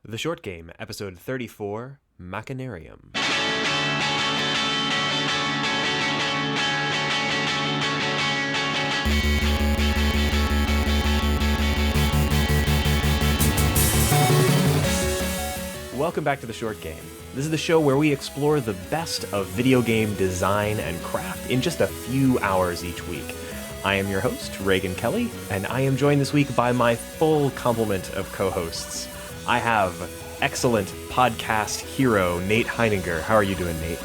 The Short Game, Episode 34, Machinarium. Welcome back to The Short Game. This is the show where we explore the best of video game design and craft in just a few hours each week. I am your host, Reagan Kelly, and I am joined this week by my full complement of co-hosts. I have excellent podcast hero, Nate Heininger. How are you doing, Nate?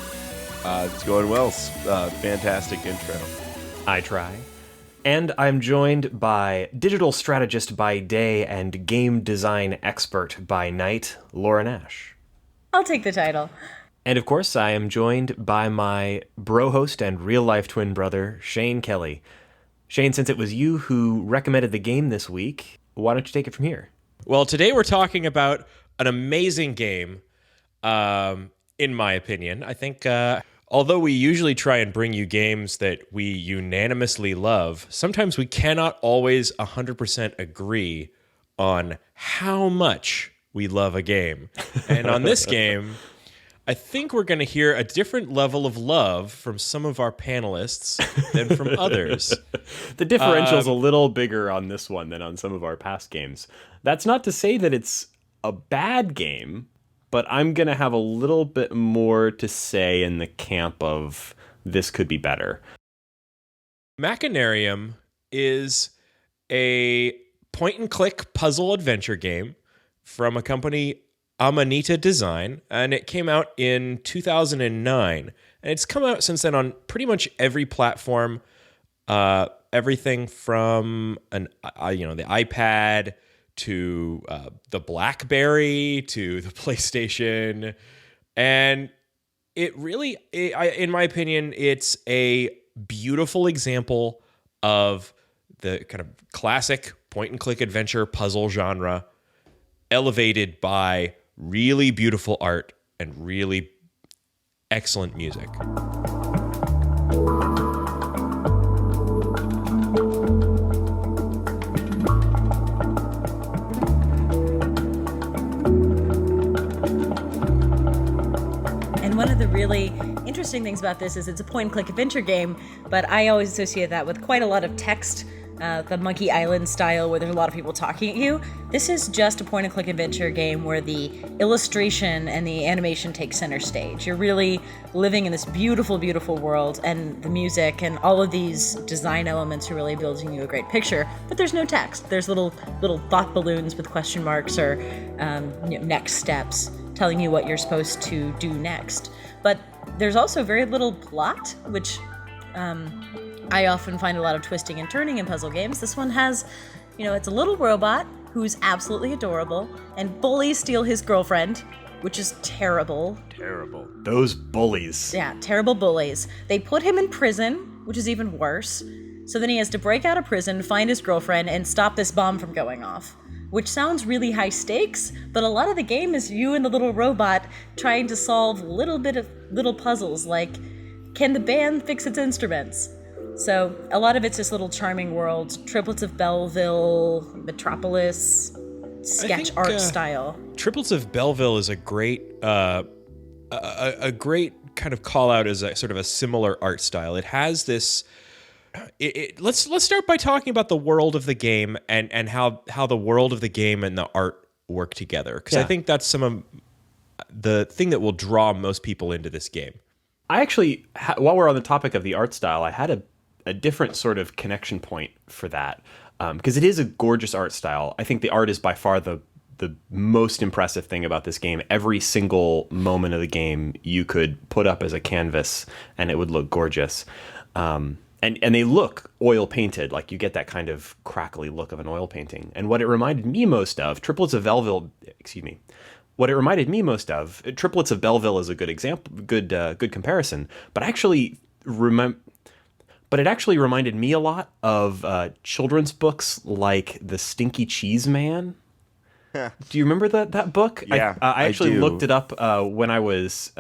It's going well. Fantastic intro. I try. And I'm joined by digital strategist by day and game design expert by night, Laura Nash. I'll take the title. And of course, I am joined by my bro host and real-life twin brother, Shane Kelly. Shane, since it was you who recommended the game this week, why don't you take it from here? Well, today we're talking about an amazing game, in my opinion. I think, although we usually try and bring you games that we unanimously love, sometimes we cannot always 100% agree on how much we love a game. And on this game, I think we're going to hear a different level of love from some of our panelists than from others. The differential's a little bigger on this one than on some of our past games. That's not to say that it's a bad game, but I'm going to have a little bit more to say in the camp of this could be better. Machinarium is a point-and-click puzzle adventure game from a company, Amanita Design, and it came out in 2009. And it's come out since then on pretty much every platform, everything from the iPad to the BlackBerry to the PlayStation. And it really, in my opinion, it's a beautiful example of the kind of classic point-and-click adventure puzzle genre, elevated by really beautiful art and really excellent music. One of the really interesting things about this is it's a point-and-click adventure game, but I always associate that with quite a lot of text, the Monkey Island style, where there's a lot of people talking at you. This is just a point-and-click adventure game where the illustration and the animation take center stage. You're really living in this beautiful, beautiful world, and the music and all of these design elements are really building you a great picture, but there's no text. There's little thought balloons with question marks or next steps, telling you what you're supposed to do next. But there's also very little plot, which I often find a lot of twisting and turning in puzzle games. This one has, it's a little robot who's absolutely adorable, and bullies steal his girlfriend, which is terrible. Terrible. Those bullies. Yeah, terrible bullies. They put him in prison, which is even worse. So then he has to break out of prison, find his girlfriend, and stop this bomb from going off. Which sounds really high stakes, but a lot of the game is you and the little robot trying to solve little puzzles, like, can the band fix its instruments? So a lot of it's this little charming world, Triplets of Belleville, Metropolis, sketch art style. Triplets of Belleville is a great great kind of call out as a sort of a similar art style. It has this. Let's start by talking about the world of the game and how the world of the game and the art work together, because I think that's some of the thing that will draw most people into this game. I actually, while we're on the topic of the art style, I had a different sort of connection point for that, because it is a gorgeous art style. I think the art is by far the most impressive thing about this game. Every single moment of the game you could put up as a canvas and it would look gorgeous. And they look oil painted, like you get that kind of crackly look of an oil painting. And what it reminded me most of, Triplets of Belleville is a good example, good comparison. But it actually reminded me a lot of children's books like The Stinky Cheese Man. Do you remember that book? Yeah, I actually do. looked it up when I was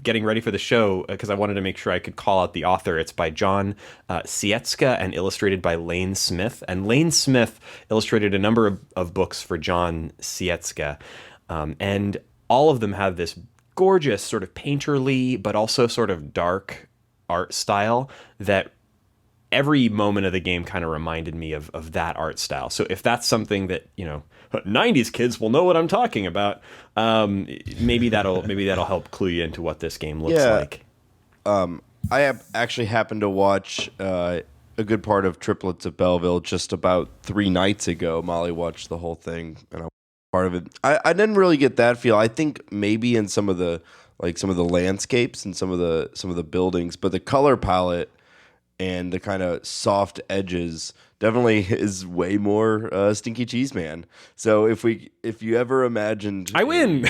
getting ready for the show because I wanted to make sure I could call out the author. It's by John Sietzka and illustrated by Lane Smith. And Lane Smith illustrated a number of books for John Sietzka. And all of them have this gorgeous sort of painterly, but also sort of dark art style that every moment of the game kind of reminded me of that art style. So if that's something that, 90s kids will know what I'm talking about, maybe that'll help clue you into what this game looks like. I have actually happened to watch a good part of Triplets of Belleville just about 3 nights ago. Molly watched the whole thing, and I was part of it. I didn't really get that feel. I think maybe in some of the landscapes and some of the buildings, but the color palette and the kind of soft edges definitely is way more Stinky Cheese Man. So if you ever imagined, I win.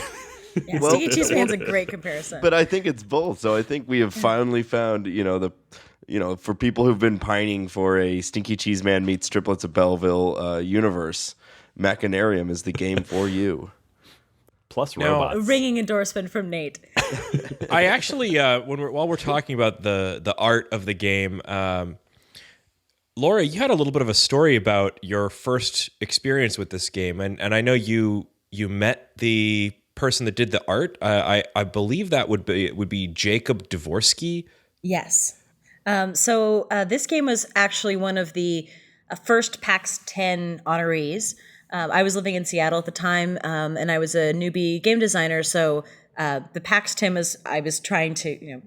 Yeah, Stinky Cheese Man's a great comparison. But I think it's both. So I think we have finally found, for people who've been pining for a Stinky Cheese Man meets Triplets of Belleville universe, Machinarium is the game for you. Plus Now, robots. A ringing endorsement from Nate. I actually, while we're talking about the art of the game, Laura, you had a little bit of a story about your first experience with this game, and I know you met the person that did the art. I believe that would be Jacob Dvorsky. Yes. So this game was actually one of the first PAX 10 honorees. I was living in Seattle at the time, and I was a newbie game designer. So the PAX 10 I was trying to,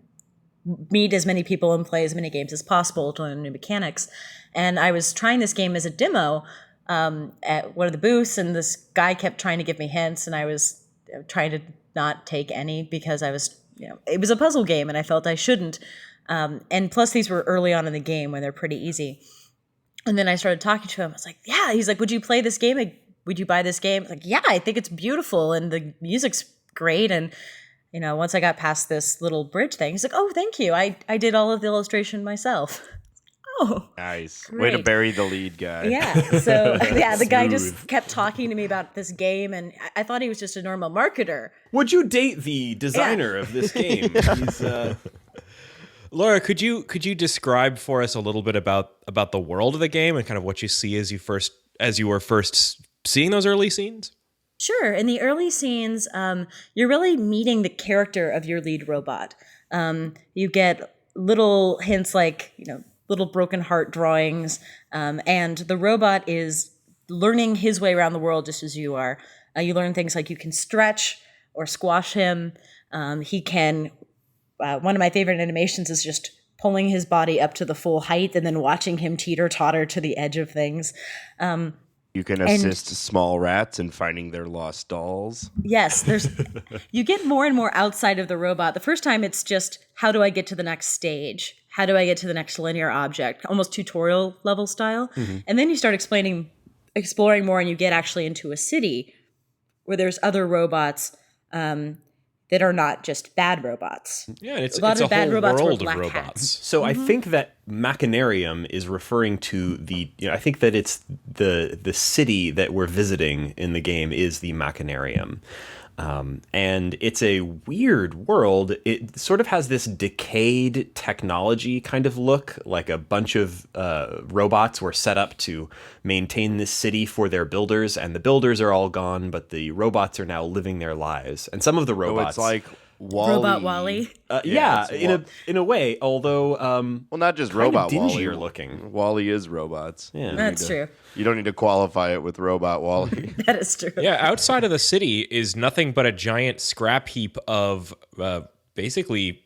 meet as many people and play as many games as possible to learn new mechanics. And I was trying this game as a demo at one of the booths, and this guy kept trying to give me hints, and I was trying to not take any because I was, it was a puzzle game, and I felt I shouldn't. And plus, these were early on in the game when they're pretty easy. And then I started talking to him. I was like, yeah. He's like, would you play this game? Would you buy this game? I was like, yeah, I think it's beautiful and the music's great. And, once I got past this little bridge thing, he's like, oh, thank you. I did all of the illustration myself. Oh, Nice. great. Way to bury the lead guy. Yeah. So, the guy just kept talking to me about this game. And I thought he was just a normal marketer. Would you date the designer of this game? He's, Laura, could you describe for us a little bit about the world of the game and kind of what you see as you were first seeing those early scenes? Sure. In the early scenes, you're really meeting the character of your lead robot. You get little hints like, little broken heart drawings, and the robot is learning his way around the world just as you are. You learn things like you can stretch or squash him. He can... one of my favorite animations is just pulling his body up to the full height and then watching him teeter-totter to the edge of things. You can assist small rats in finding their lost dolls. Yes, you get more and more outside of the robot. The first time it's just, how do I get to the next stage? How do I get to the next linear object? Almost tutorial level style. Mm-hmm. And then you start exploring more, and you get actually into a city where there's other robots that are not just bad robots. Yeah, it's a lot of bad whole robots world were black of robots. hats. So I think that Machinarium is referring to I think that it's the city that we're visiting in the game is the Machinarium. And it's a weird world. It sort of has this decayed technology kind of look, like a bunch of robots were set up to maintain this city for their builders, and the builders are all gone, but the robots are now living their lives. And some of the robots... it's like Wall-E. Robot Wall-E. In a way, although well, not just kind of robot dingier Wall-E. looking. Wall-E is robots. Yeah. That's true. You don't need to qualify it with robot Wall-E. That is true. Yeah, outside of the city is nothing but a giant scrap heap of basically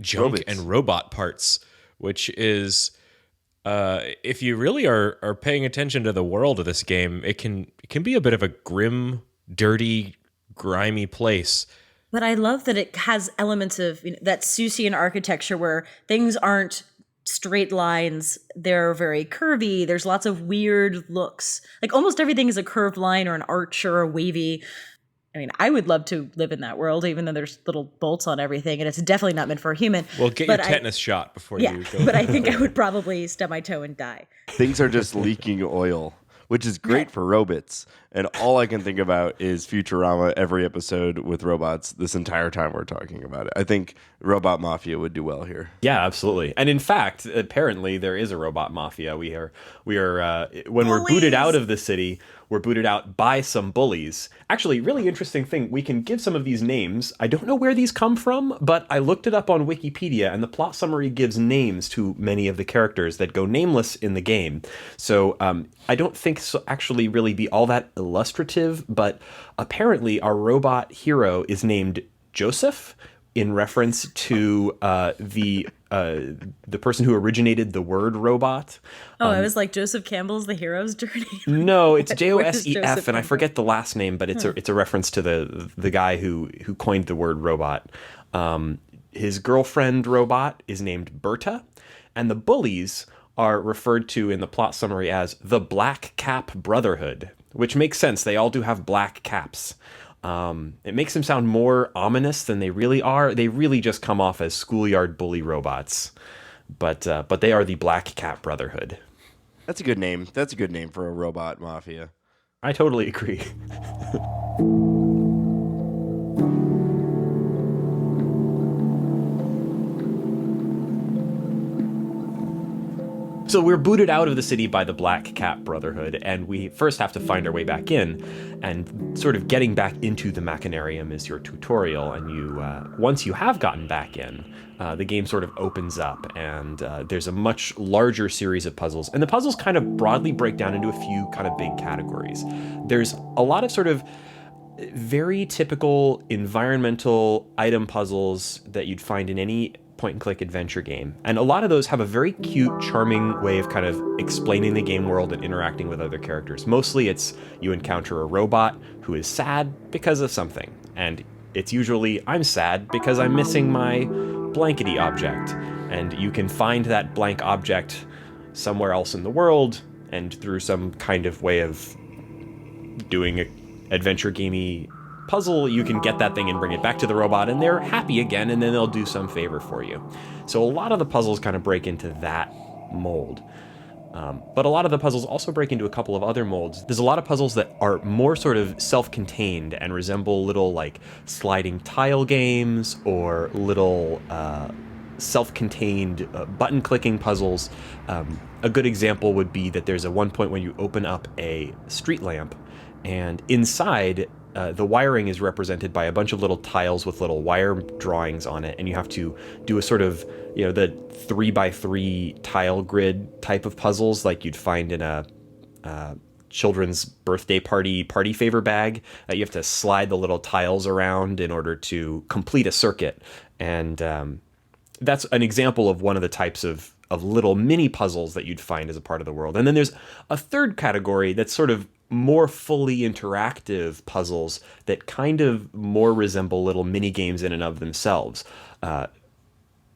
junk Robots. and robot parts, which is, if you really are paying attention to the world of this game, it can be a bit of a grim, dirty, grimy place. But I love that it has elements of that Seussian architecture where things aren't straight lines. They're very curvy. There's lots of weird looks. Like almost everything is a curved line or an arch or a wavy. I mean, I would love to live in that world, even though there's little bolts on everything, and it's definitely not meant for a human. Well, get your tetanus shot before you go. But I think I would probably stub my toe and die. Things are just leaking oil, which is great for robots. And all I can think about is Futurama every episode with robots this entire time we're talking about it. I think Robot Mafia would do well here. Yeah, absolutely. And in fact, apparently there is a robot mafia. We are when we're booted out of the city, were booted out by some bullies. Actually, really interesting thing, we can give some of these names. I don't know where these come from, but I looked it up on Wikipedia, and the plot summary gives names to many of the characters that go nameless in the game. So I don't think so actually really be all that illustrative, but apparently our robot hero is named Joseph, in reference to the person who originated the word robot. Oh, I was like, Joseph Campbell's The Hero's Journey. No, it's Where does Joseph, Joseph and I come forget the last name, but it's a reference to the guy who coined the word robot. His girlfriend robot is named Berta, and the bullies are referred to in the plot summary as the Black Cap Brotherhood, which makes sense. They all do have black caps. It makes them sound more ominous than they really are. They really just come off as schoolyard bully robots, but they are the Black Cat Brotherhood. That's a good name. That's a good name for a robot mafia. I totally agree. So we're booted out of the city by the Black Cat Brotherhood, and we first have to find our way back in. And sort of getting back into the Machinarium is your tutorial, and you once you have gotten back in, the game sort of opens up, and there's a much larger series of puzzles. And the puzzles kind of broadly break down into a few kind of big categories. There's a lot of sort of very typical environmental item puzzles that you'd find in any point-and-click adventure game. And a lot of those have a very cute, charming way of kind of explaining the game world and interacting with other characters. Mostly it's you encounter a robot who is sad because of something. And it's usually, I'm sad because I'm missing my blankety object. And you can find that blank object somewhere else in the world, and through some kind of way of doing an adventure gamey puzzle, you can get that thing and bring it back to the robot, and they're happy again, and then they'll do some favor for you. So a lot of the puzzles kind of break into that mold. But a lot of the puzzles also break into a couple of other molds. There's a lot of puzzles that are more sort of self-contained and resemble little like sliding tile games or little self-contained button-clicking puzzles. A good example would be that there's one point when you open up a street lamp, and inside the wiring is represented by a bunch of little tiles with little wire drawings on it, and you have to do a sort of, the 3x3 tile grid type of puzzles like you'd find in a children's birthday party favor bag. You have to slide the little tiles around in order to complete a circuit, and that's an example of one of the types of little mini puzzles that you'd find as a part of the world. And then there's a third category that's sort of more fully interactive puzzles that kind of more resemble little mini games in and of themselves.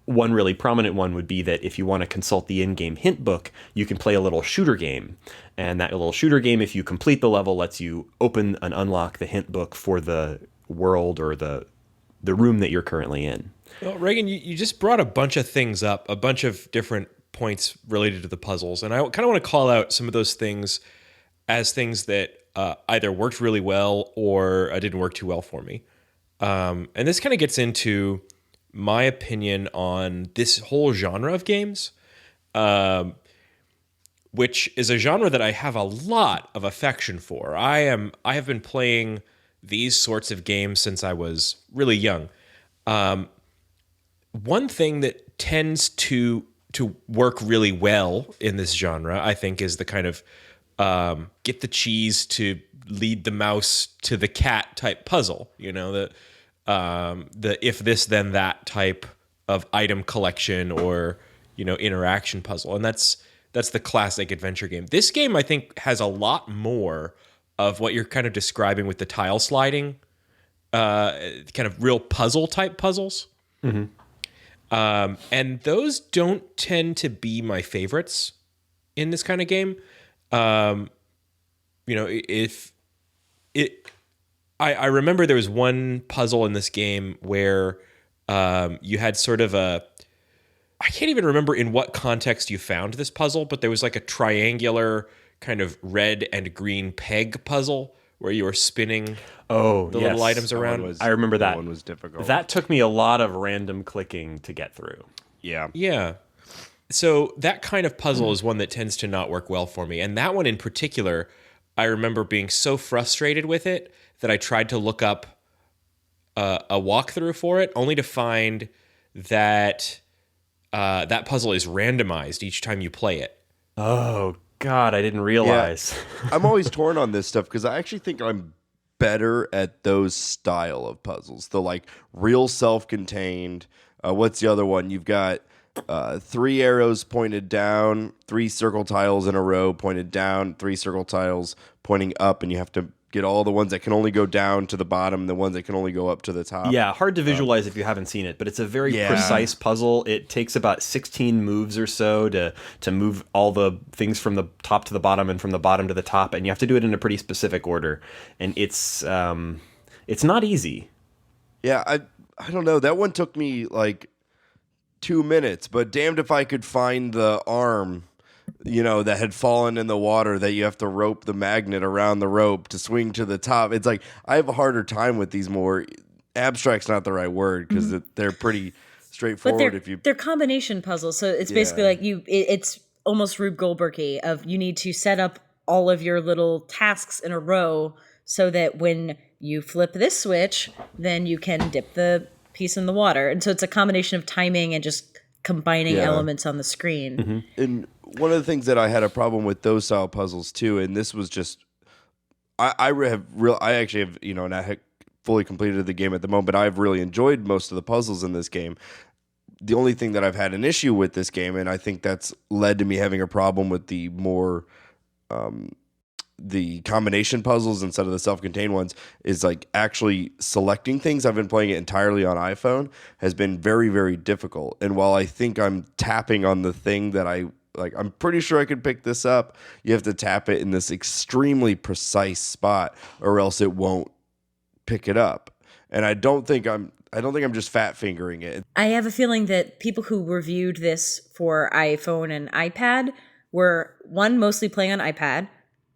One really prominent one would be that if you want to consult the in-game hint book, you can play a little shooter game. And that little shooter game, if you complete the level, lets you open and unlock the hint book for the world or the room that you're currently in. Well, Reagan, you just brought a bunch of things up, a bunch of different points related to the puzzles. And I kind of want to call out some of those things as things that either worked really well or didn't work too well for me. And this kind of gets into my opinion on this whole genre of games, which is a genre that I have a lot of affection for. I have been playing these sorts of games since I was really young. One thing that tends to work really well in this genre, I think, is the kind of get the cheese to lead the mouse to the cat type puzzle. The if this then that type of item collection or interaction puzzle, and that's the classic adventure game. This game, I think, has a lot more of what you're kind of describing with the tile sliding, kind of real puzzle type puzzles. Mm-hmm. And those don't tend to be my favorites in this kind of game. I remember there was one puzzle in this game where you had sort of I can't even remember in what context you found this puzzle, but there was like a triangular kind of red and green peg puzzle where you were spinning the little items around. I remember that. One was difficult. That took me a lot of random clicking to get through. Yeah. Yeah. So that kind of puzzle is one that tends to not work well for me. And that one in particular, I remember being so frustrated with it that I tried to look up a walkthrough for it, only to find that that puzzle is randomized each time you play it. Oh God, I didn't Yeah, realize. I'm always torn on this stuff because I actually think I'm better at those style of puzzles. The like real self-contained. What's the other one? You've got 3 arrows pointed down, 3 circle tiles in a row pointed down, 3 circle tiles pointing up, and you have to get all the ones that can only go down to the bottom, the ones that can only go up to the top. Yeah, hard to visualize if you haven't seen it, but it's a very Yeah. precise puzzle. It takes about 16 moves or so to move all the things from the top to the bottom and from the bottom to the top, and you have to do it in a pretty specific order. And it's not easy. Yeah, I don't know. That one took me like 2 minutes, but damned if I could find the arm, that had fallen in the water that you have to rope the magnet around the rope to swing to the top. It's like I have a harder time with these more abstract's not the right word because they're pretty But straightforward. they're combination puzzles, so it's basically like it's almost Rube Goldberg-y of you need to set up all of your little tasks in a row so that when you flip this switch, then you can dip the piece in the water. And so it's a combination of timing and just combining elements on the screen. And one of the things that I had a problem with those style puzzles too, and this was just I actually have not fully completed the game at the moment, but I've really enjoyed most of the puzzles in this game. The only thing that I've had an issue with this game, and I think that's led to me having a problem with the more the combination puzzles instead of the self-contained ones, is like actually selecting things. I've been playing it entirely on iPhone, has been very, very difficult. And while I think I'm tapping on the thing that I'm pretty sure I could pick this up, you have to tap it in this extremely precise spot or else it won't pick it up. And I don't think I'm just fat fingering it. I have a feeling that people who reviewed this for iPhone and iPad were, one, mostly playing on iPad,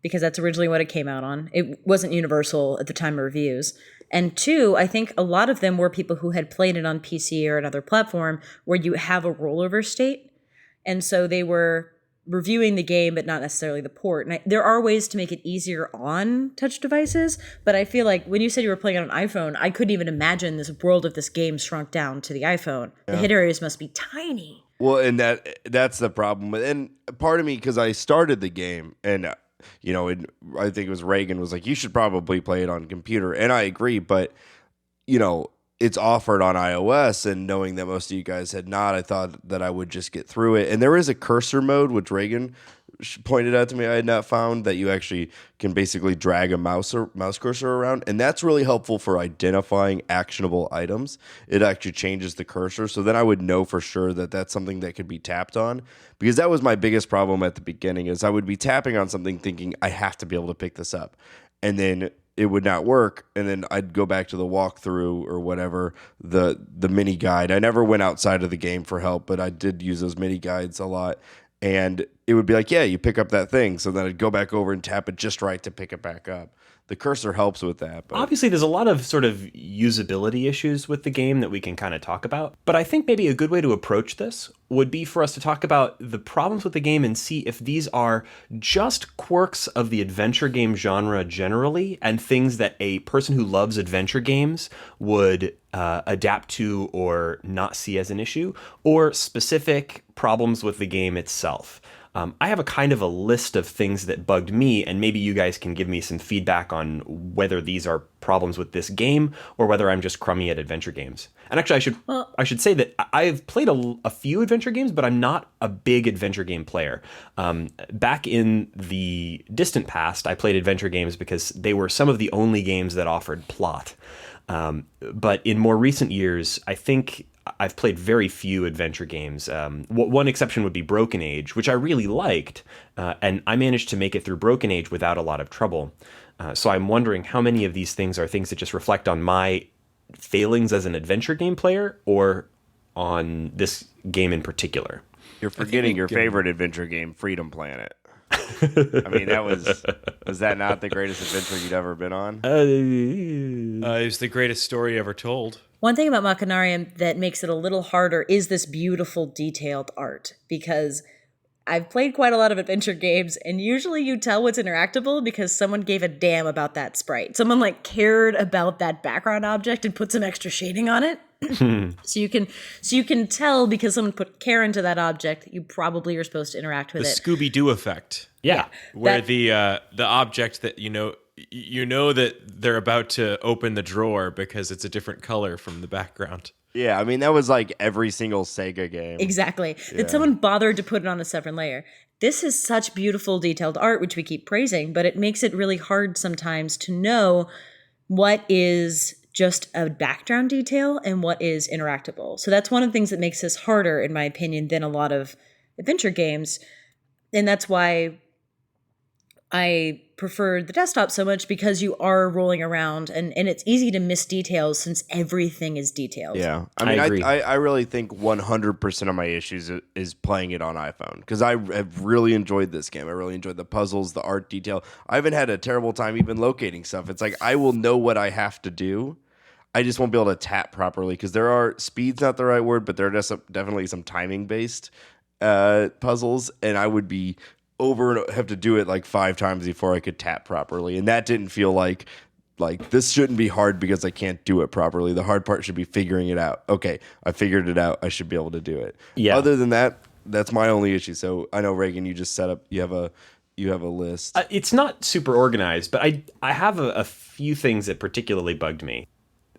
because that's originally what it came out on. It wasn't universal at the time of reviews. And two, I think a lot of them were people who had played it on PC or another platform where you have a rollover state. And so they were reviewing the game, but not necessarily the port. And there are ways to make it easier on touch devices, but I feel like when you said you were playing on an iPhone, I couldn't even imagine this world of this game shrunk down to the iPhone. The hit areas must be tiny. Well, and that's the problem. And part of me, because I started the game, and I think it was Reagan was like, you should probably play it on computer, and I agree. But it's offered on iOS, and knowing that most of you guys had not, I thought that I would just get through it. And there is a cursor mode, which Reagan pointed out to me I had not found, that you actually can basically drag a mouse cursor around, and that's really helpful for identifying actionable items. It actually changes the cursor, so then I would know for sure that that's something that could be tapped on, because that was my biggest problem at the beginning, is I would be tapping on something thinking I have to be able to pick this up, and then it would not work, and then I'd go back to the walkthrough or whatever, the mini guide. I never went outside of the game for help, but I did use those mini guides a lot. And it would be like, yeah, you pick up that thing. So then I'd go back over and tap it just right to pick it back up. The cursor helps with that. But Obviously, there's a lot of sort of usability issues with the game that we can kind of talk about. But I think maybe a good way to approach this would be for us to talk about the problems with the game and see if these are just quirks of the adventure game genre generally, and things that a person who loves adventure games would adapt to or not see as an issue, or specific problems with the game itself. I have a kind of a list of things that bugged me, and maybe you guys can give me some feedback on whether these are problems with this game or whether I'm just crummy at adventure games. And actually, I should say that I've played a few adventure games, but I'm not a big adventure game player. Back in the distant past, I played adventure games because they were some of the only games that offered plot. But in more recent years, I think I've played very few adventure games. One exception would be Broken Age, which I really liked, and I managed to make it through Broken Age without a lot of trouble. So I'm wondering how many of these things are things that just reflect on my failings as an adventure game player, or on this game in particular. you're forgetting your favorite adventure game, Freedom Planet. I mean, was that not the greatest adventure you'd ever been on? It was the greatest story ever told. One thing about Machinarium that makes it a little harder is this beautiful detailed art, because I've played quite a lot of adventure games, and usually you tell what's interactable because someone gave a damn about that sprite. Someone like cared about that background object and put some extra shading on it. So you can tell because someone put care into that object, you probably are supposed to interact with The it. Scooby-Doo effect. Yeah. Where the object that you know that they're about to open the drawer because it's a different color from the background. Yeah, I mean, that was like every single Sega game. Exactly. That someone bothered to put it on a separate layer. This is such beautiful, detailed art, which we keep praising, but it makes it really hard sometimes to know what is just a background detail and what is interactable. So that's one of the things that makes this harder, in my opinion, than a lot of adventure games. And that's why I prefer the desktop so much, because you are rolling around and it's easy to miss details since everything is detailed. Yeah. I mean, I agree. I really think 100% of my issues is playing it on iPhone, because I have really enjoyed this game. I really enjoyed the puzzles, the art detail. I haven't had a terrible time even locating stuff. It's like I will know what I have to do. I just won't be able to tap properly, because there are, speed's not the right word, but there are definitely some timing-based puzzles, and I would be have to do it like 5 times before I could tap properly. And that didn't feel like this shouldn't be hard because I can't do it properly. The hard part should be figuring it out. Okay, I figured it out. I should be able to do it. Yeah. Other than that, that's my only issue. So I know, Reagan, you just set up, you have a list. It's not super organized, but I have a few things that particularly bugged me.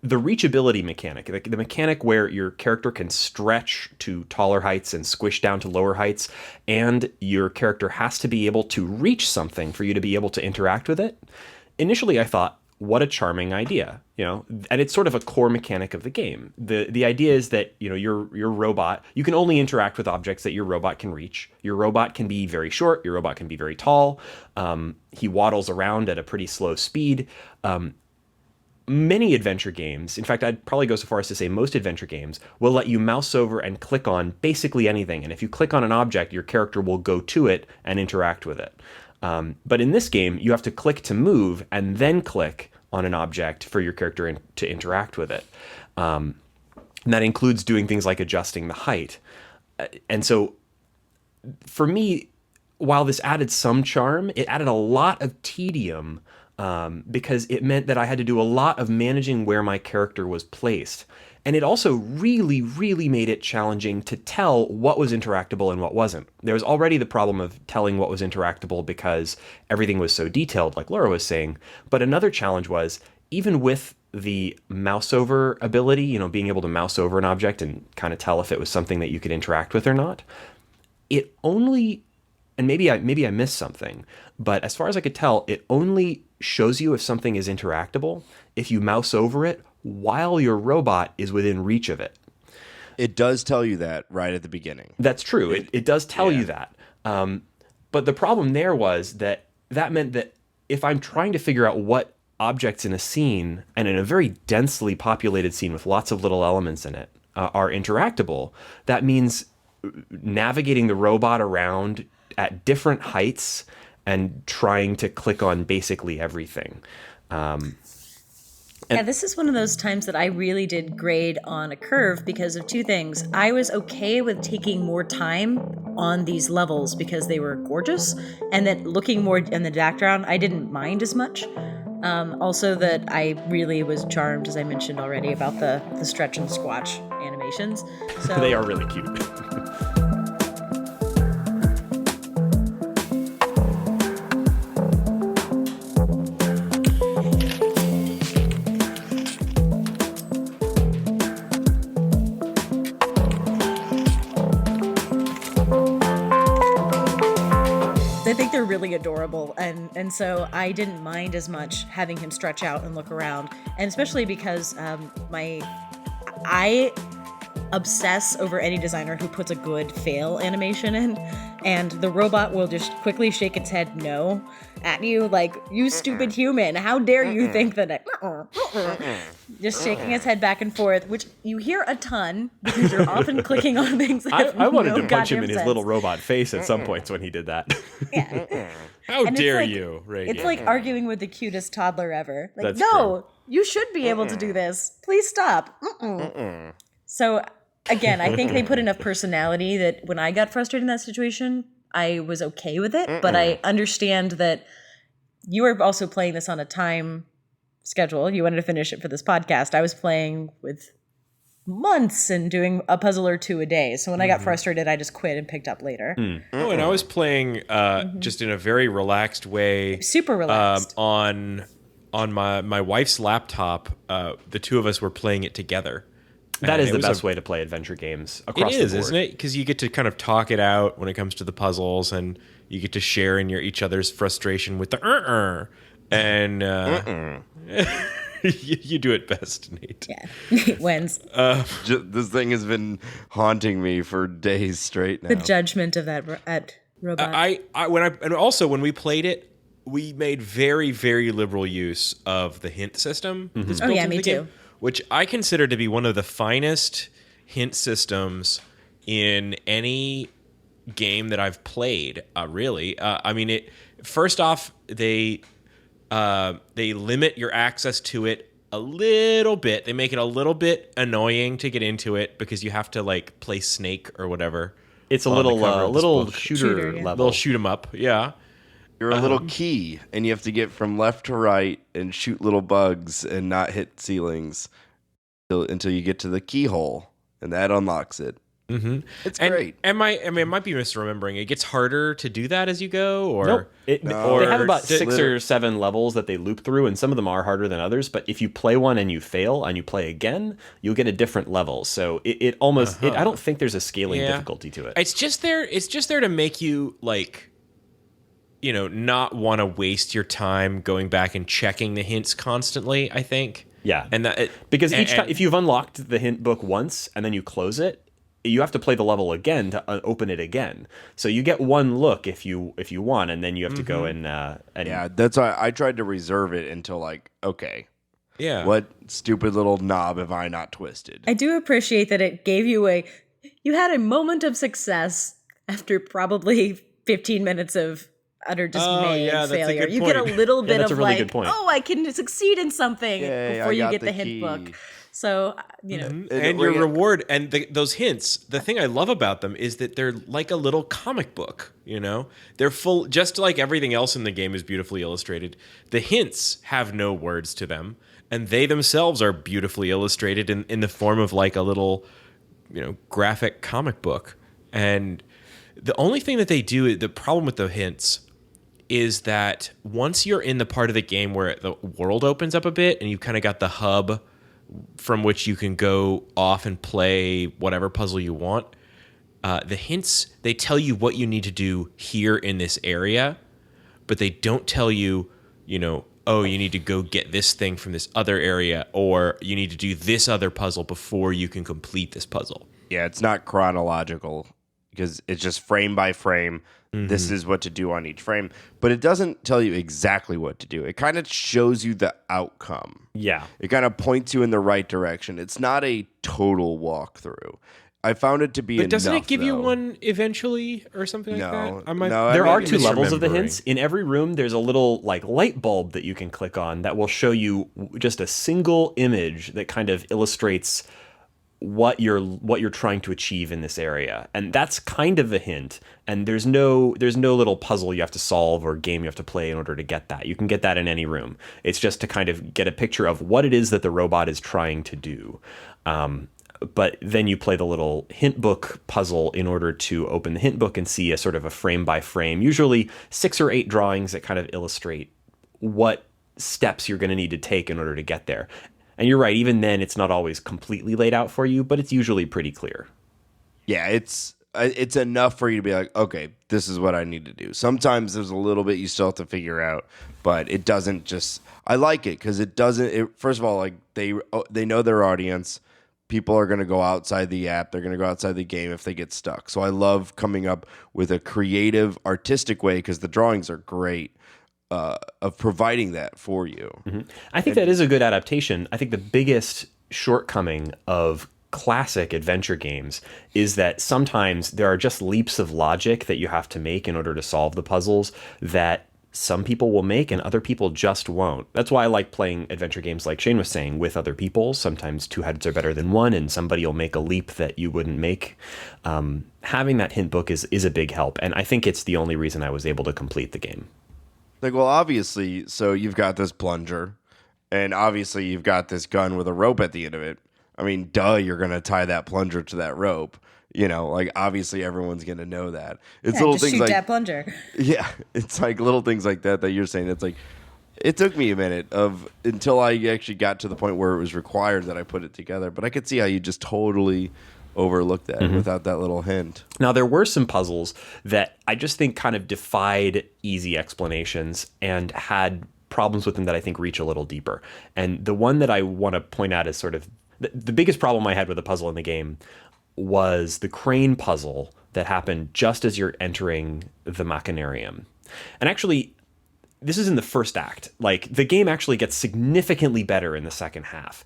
The reachability mechanic, the mechanic where your character can stretch to taller heights and squish down to lower heights, and your character has to be able to reach something for you to be able to interact with it. Initially, I thought, what a charming idea, and it's sort of a core mechanic of the game. The idea is that, your robot, you can only interact with objects that your robot can reach. Your robot can be very short, your robot can be very tall. He waddles around at a pretty slow speed. Many adventure games, in fact, I'd probably go so far as to say most adventure games, will let you mouse over and click on basically anything. And if you click on an object, your character will go to it and interact with it. But in this game, you have to click to move and then click on an object for your character to interact with it. And that includes doing things like adjusting the height. And so for me, while this added some charm, it added a lot of tedium, because it meant that I had to do a lot of managing where my character was placed. And it also really, really made it challenging to tell what was interactable and what wasn't. There was already the problem of telling what was interactable because everything was so detailed, like Laura was saying. But another challenge was, even with the mouse over ability, being able to mouse over an object and kind of tell if it was something that you could interact with or not, it only, and maybe I missed something, but as far as I could tell, it only shows you if something is interactable if you mouse over it while your robot is within reach of it. It does tell you that right at the beginning. That's true. It does tell you that. But the problem there was that meant that if I'm trying to figure out what objects in a scene, and in a very densely populated scene with lots of little elements in it, are interactable, that means navigating the robot around at different heights and trying to click on basically everything. This is one of those times that I really did grade on a curve because of 2 things. I was okay with taking more time on these levels because they were gorgeous, and then looking more in the background, I didn't mind as much. Also that I really was charmed, as I mentioned already, about the stretch and squatch animations. So They are really cute. I think they're really adorable, and so I didn't mind as much having him stretch out and look around, and especially because I obsess over any designer who puts a good fail animation in, and the robot will just quickly shake its head no at you, like, you stupid human, how dare you think that just shaking his head back and forth, which you hear a ton because you're often clicking on things that have I wanted no to punch him in goddamn his sense. little robot face at some points when he did that. Yeah. How And it's dare like- you, Reagan? It's like arguing with the cutest toddler ever. Like, That's no, you should be able to do this. Please stop. So, again, I think they put enough personality that when I got frustrated in that situation, I was okay with it, but I understand that you were also playing this on a time schedule. You wanted to finish it for this podcast. I was playing with months and doing a puzzle or two a day. So when I got frustrated, I just quit and picked up later. Oh, and I was playing just in a very relaxed way. Super relaxed. On my wife's laptop. The two of us were playing it together. That is it the was best way to play adventure games across It the is, board. isn't it? Because you get to kind of talk it out when it comes to the puzzles, and you get to share in each other's frustration with the and you do it best, Nate. Yeah. Nate wins. This thing has been haunting me for days straight now. The judgment of that robot. And also when we played it, we made very, very liberal use of the hint system. That's built into me the game, too. which I consider to be one of the finest hint systems in any game that I've played. Really, I mean, first off, they limit your access to it a little bit. They make it a little bit annoying to get into it because you have to like play Snake or whatever. It's a on the cover little of this book. Shooter, yeah. level. They'll shoot 'em up, yeah. You're a little key, and you have to get from left to right and shoot little bugs and not hit ceilings until you get to the keyhole, and that unlocks it. Mm-hmm. It's And great. I might be misremembering. It gets harder to do that as you go, or Nope. They have about Or 6 or 7 levels that they loop through, and some of them are harder than others. But if you play one and you fail and you play again, you'll get a different level. So it almost I don't think there's a scaling Yeah. difficulty to it. It's just there to make you like, not want to waste your time going back and checking the hints constantly. I think. Yeah, And that because each time if you've unlocked the hint book once and then you close it, you have to play the level again to open it again. So you get one look if you want, and then you have to go and Yeah, that's why I tried to reserve it until like, okay, yeah. what stupid little knob have I not twisted? I do appreciate that it gave you you had a moment of success after probably 15 minutes of utter dismay yeah, and that's a failure. good You get a point. little bit that's of a really like, good point. oh, I can succeed in something Yay, before I you got get the the hint key. book. So, And your reward and those hints. The thing I love about them is that they're like a little comic book. They're full, just like everything else in the game is beautifully illustrated. The hints have no words to them, and they themselves are beautifully illustrated in the form of like a little, graphic comic book. And the only thing that they do, the problem with the hints, is that once you're in the part of the game where the world opens up a bit and you've kind of got the hub from which you can go off and play whatever puzzle you want, the hints, they tell you what you need to do here in this area, but they don't tell you, oh, you need to go get this thing from this other area, or you need to do this other puzzle before you can complete this puzzle. Yeah, it's not chronological because it's just frame by frame. This is what to do on each frame, but it doesn't tell you exactly what to do. It kind of shows you the outcome. yeah. It kind of points you in the right direction. It's not a total walkthrough. I found it to be But doesn't enough, it give you though. one eventually or something like No, that? no, There I are mean, 2 levels of the misremembering. hints. In every room, there's a little like light bulb that you can click on that will show you just a single image that kind of illustrates what you're trying to achieve in this area, and that's kind of a hint. And there's no little puzzle you have to solve or game you have to play in order to get that. You can get that in any room. It's just to kind of get a picture of what it is that the robot is trying to do. But then you play the little hint book puzzle in order to open the hint book and see a sort of a frame by frame, usually 6 or 8 drawings that kind of illustrate what steps you're going to need to take in order to get there. And you're right, even then it's not always completely laid out for you, but it's usually pretty clear. Yeah, it's enough for you to be like, okay, this is what I need to do. Sometimes there's a little bit you still have to figure out, but it doesn't just. I like it because it doesn't. First of all, like they know their audience. People are going to go outside the app. They're going to go outside the game if they get stuck. So I love coming up with a creative, artistic way because the drawings are great. Of providing that for you. I think that is a good adaptation. I think the biggest shortcoming of classic adventure games is that sometimes there are just leaps of logic that you have to make in order to solve the puzzles that some people will make and other people just won't. That's why I like playing adventure games like Shane was saying with other people. Sometimes two heads are better than one, and somebody will make a leap that you wouldn't make. Having that hint book is a big help, and I think it's the only reason I was able to complete the game. Like, well, obviously, so you've got this plunger, and obviously you've got this gun with a rope at the end of it. I mean, duh, you're going to tie that plunger to that rope. You know, like, obviously everyone's going to know that. It's Yeah, little just things shoot like that plunger. Yeah, it's like little things like that you're saying. It's like, it took me a minute until I actually got to the point where it was required that I put it together. But I could see how you just totally overlooked that without that little hint. Now, there were some puzzles that I just think kind of defied easy explanations and had problems with them that I think reach a little deeper. And the one that I want to point out is sort of the biggest problem I had with a puzzle in the game was the crane puzzle that happened just as you're entering the Machinarium. And actually, this is in the first act. Like, the game actually gets significantly better in the second half.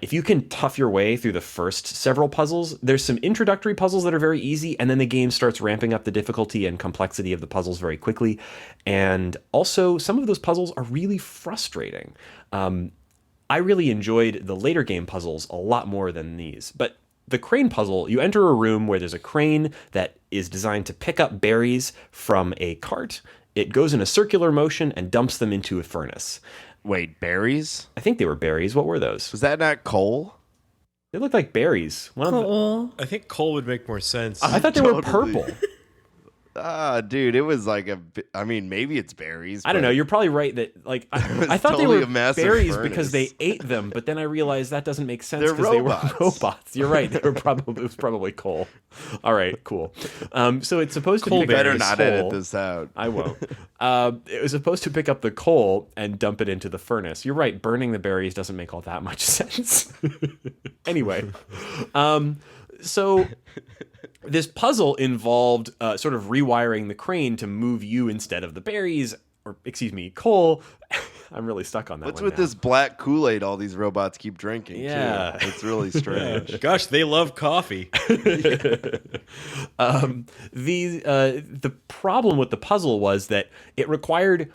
If you can tough your way through the first several puzzles, there's some introductory puzzles that are very easy, and then the game starts ramping up the difficulty and complexity of the puzzles very quickly. And also, some of those puzzles are really frustrating. I really enjoyed the later game puzzles a lot more than these. But the crane puzzle, you enter a room where there's a crane that is designed to pick up berries from a cart. It goes in a circular motion and dumps them into a furnace. Wait, berries? I think they were berries. What were those? Was that not coal? They looked like berries. Cool. I think coal would make more sense. I thought they were Totally. purple. Dude, it was like I mean, maybe it's berries. I don't know. but You're probably right that, like, I thought totally they a were massive berries furnace. because they ate them, but then I realized that doesn't make sense They're because they were robots. robots. You're right. It was probably coal. All right, cool. So it's supposed to Coal pick up better the not coal. edit this out. I won't. It was supposed to pick up the coal and dump it into the furnace. You're right. Burning the berries doesn't make all that much sense. Anyway, so this puzzle involved sort of rewiring the crane to move you instead of the berries, or excuse me, coal. I'm really stuck on that. What's one with now. this black Kool-Aid all these robots keep drinking? Yeah. Too? It's really strange. Gosh, they love coffee. The problem with the puzzle was that it required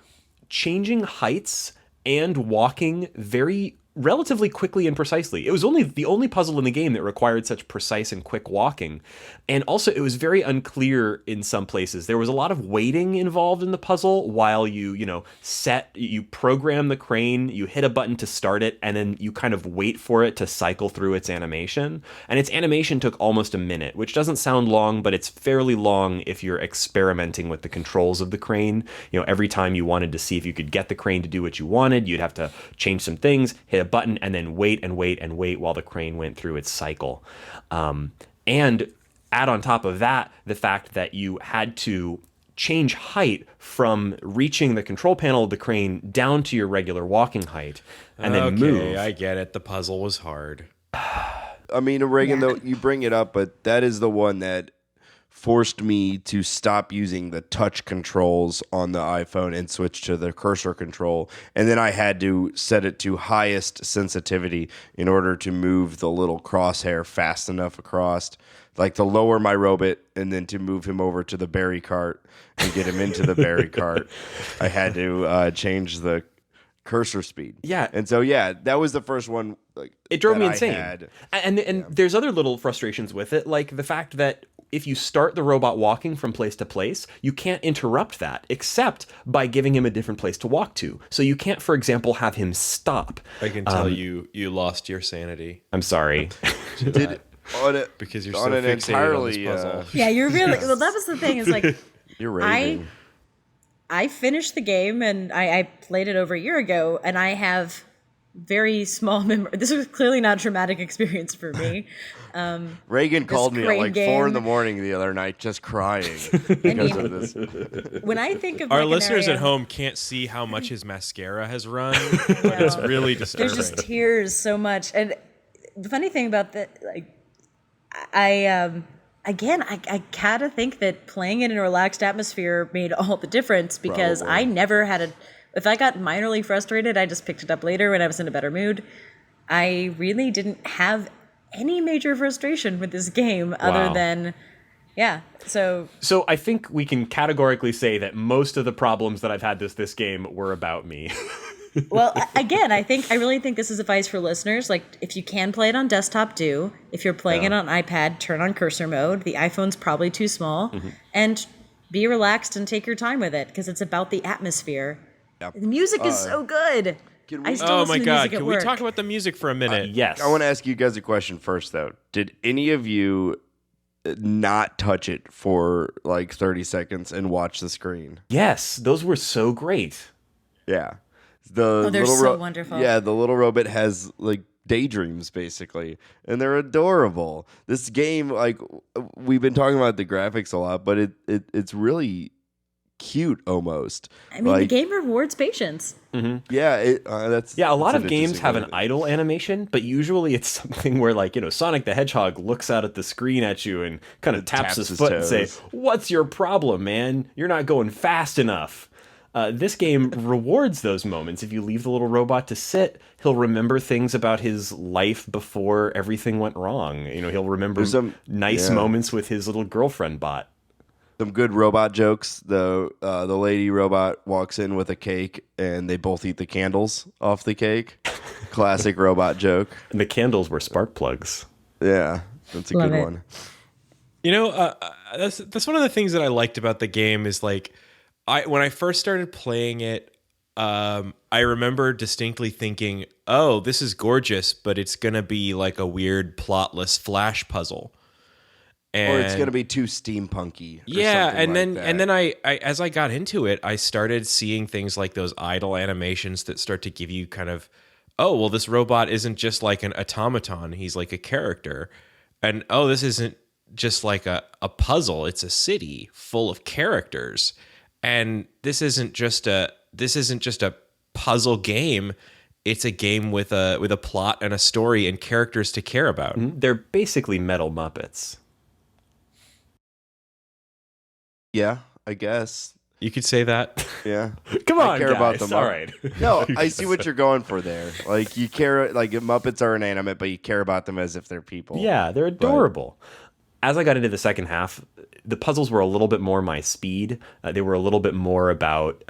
changing heights and walking very relatively quickly and precisely. It was the only puzzle in the game that required such precise and quick walking. And also, it was very unclear in some places. There was a lot of waiting involved in the puzzle while you program the crane, you hit a button to start it, and then you kind of wait for it to cycle through its animation. And its animation took almost a minute, which doesn't sound long, but it's fairly long if you're experimenting with the controls of the crane. You know, every time you wanted to see if you could get the crane to do what you wanted, you'd have to change some things, hit a button, and then wait and wait and wait while the crane went through its cycle. And add on top of that the fact that you had to change height from reaching the control panel of the crane down to your regular walking height and then move. I get it. The puzzle was hard. I mean, Reagan, though, you bring it up, but that is the one that forced me to stop using the touch controls on the iPhone and switch to the cursor control. And then I had to set it to highest sensitivity in order to move the little crosshair fast enough across, like to lower my robot and then to move him over to the berry cart and get him into the berry cart. I had to change the cursor speed. Yeah. And so, yeah, that was the first one. Like, It drove that me I insane. had. And there's other little frustrations with it, like the fact that if you start the robot walking from place to place, you can't interrupt that except by giving him a different place to walk to. So you can't, for example, have him stop. I can tell you lost your sanity I'm sorry. Did on it because you're so on an fixated entirely on this puzzle. Yeah, you're really well. That was the thing. Is like you're raving. I finished the game and I played it over a year ago, and I have very small memory. This was clearly not a traumatic experience for me. Reagan called me at crane like game. 4 a.m. the other night just crying because of this. When I think of Our listeners at Machinarium, home can't see how much his mascara has run, but it's really disturbing. there's just tears so much. And the funny thing about that, like, I gotta think that playing it in a relaxed atmosphere made all the difference, because Probably. I never had if I got minorly frustrated, I just picked it up later when I was in a better mood. I really didn't have any major frustration with this game other than Yeah. So So I think we can categorically say that most of the problems that I've had this game were about me. well, again, I really think this is advice for listeners. Like, if you can play it on desktop, do. If you're playing it on iPad, turn on cursor mode. The iPhone's probably too small, and be relaxed and take your time with it because it's about the atmosphere. Yep. The music is so good. Can we- I still Oh listen my to God! music at Can we work. talk about the music for a minute? Yes. I want to ask you guys a question first, though. Did any of you not touch it for like 30 seconds and watch the screen? Yes, those were so great. Yeah. The they're little so wonderful. Yeah, the little robot has like daydreams basically, and they're adorable. This game, like we've been talking about the graphics a lot, but it's really cute almost. I mean, the Like, game rewards patience. yeah, that's Yeah, a lot that's of an games interesting have way an to- idle animation, but usually it's something where, like, Sonic the Hedgehog looks out at the screen at you and kind of taps his foot and say, toes. "What's your problem, man? You're not going fast enough." This game rewards those moments. If you leave the little robot to sit, he'll remember things about his life before everything went wrong. He'll remember There's some- nice yeah. moments with his little girlfriend bot. Some good robot jokes. The lady robot walks in with a cake, and they both eat the candles off the cake. Classic robot joke. And the candles were spark plugs. Yeah, that's a Love good it. one. That's one of the things that I liked about the game is like, when I first started playing it, I remember distinctly thinking, "Oh, this is gorgeous," but it's gonna be like a weird plotless flash puzzle. Or it's And- gonna be too steampunky. Or yeah, something and like then that. and then I as I got into it, I started seeing things like those idle animations that start to give you kind of, oh, well, this robot isn't just like an automaton; he's like a character, and oh, this isn't just like a puzzle; it's a city full of characters, and this isn't just a puzzle game; it's a game with a plot and a story and characters to care about. They're basically metal Muppets. Yeah, I guess. You could say that. Yeah. Come on, I care about guys. them. All right. No, I see what you're going for there. Like you care, like Muppets are inanimate, but you care about them as if they're people. Yeah, they're adorable. As I got into the second half, the puzzles were a little bit more my speed. They were a little bit more about,